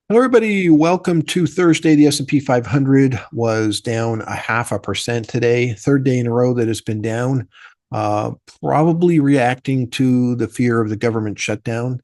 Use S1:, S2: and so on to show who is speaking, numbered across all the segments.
S1: Hello, everybody. Welcome to Thursday. The S&P 500 was down 0.5% today, third day in a row that it's been down, uh, probably reacting to the fear of the government shutdown.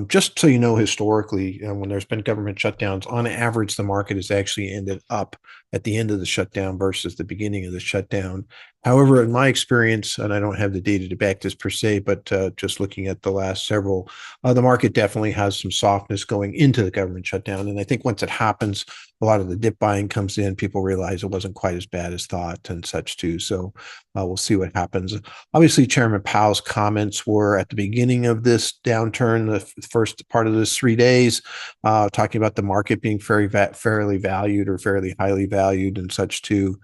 S1: Just so you know, historically, when there's been government shutdowns, on average, the market has actually ended up at the end of the shutdown versus the beginning of the shutdown. However, in my experience, and I don't have the data to back this per se, but just looking at the last several, the market definitely has some softness going into the government shutdown. And I think once it happens, a lot of the dip buying comes in. People realize it wasn't quite as bad as thought and such too. So we'll see what happens. Obviously, Chairman Powell's comments were at the beginning of this downturn, the first part of this 3 days, talking about the market being fairly valued or fairly highly valued and such too.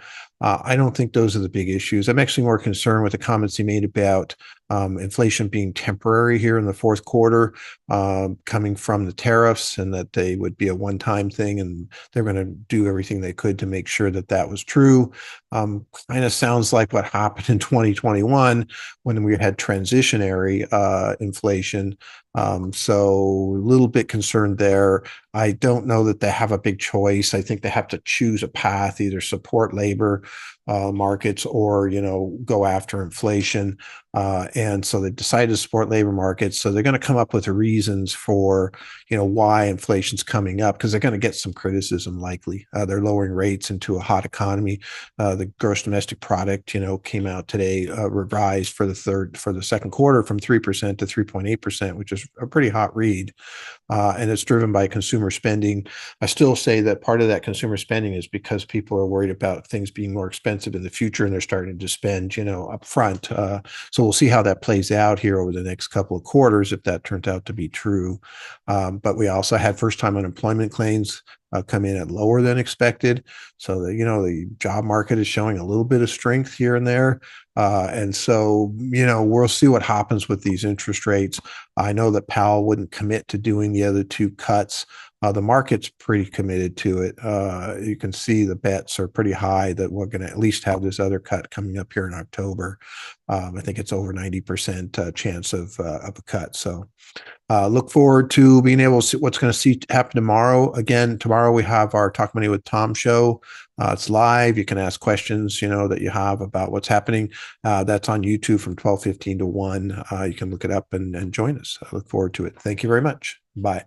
S1: I don't think those are the big issues. I'm actually more concerned with the comments he made about inflation being temporary here in the fourth quarter, coming from the tariffs, and that they would be a one-time thing, and they're going to do everything they could to make sure that that was true. Kind of sounds like what happened in 2021 when we had transitionary inflation. So a little bit concerned there. I don't know that they have a big choice. I think they have to choose a path, either support labor markets or, go after inflation. And so they decided to support labor markets. So they're going to come up with reasons for, why inflation's coming up, because they're going to get some criticism likely. They're lowering rates into a hot economy. The gross domestic product, came out today, revised for the second quarter from 3% to 3.8%, which is a pretty hot read. And it's driven by consumer spending. I still say that part of that consumer spending is because people are worried about things being more expensive in the future, and they're starting to spend, up front. So we'll see how that plays out here over the next couple of quarters if that turns out to be true. But we also had first-time unemployment claims come in at lower than expected. So the job market is showing a little bit of strength here and there. And so, we'll see what happens with these interest rates. I know that Powell wouldn't commit to doing the other two cuts. The market's pretty committed to it. You can see the bets are pretty high that we're going to at least have this other cut coming up here in October. I think it's over 90% chance of a cut. So look forward to being able to see what's going to see happen tomorrow. Again, tomorrow we have our Talk Money with Tom show. It's live. You can ask questions, that you have about what's happening. That's on YouTube from 12:15 to 1. You can look it up and join us. I look forward to it. Thank you very much. Bye.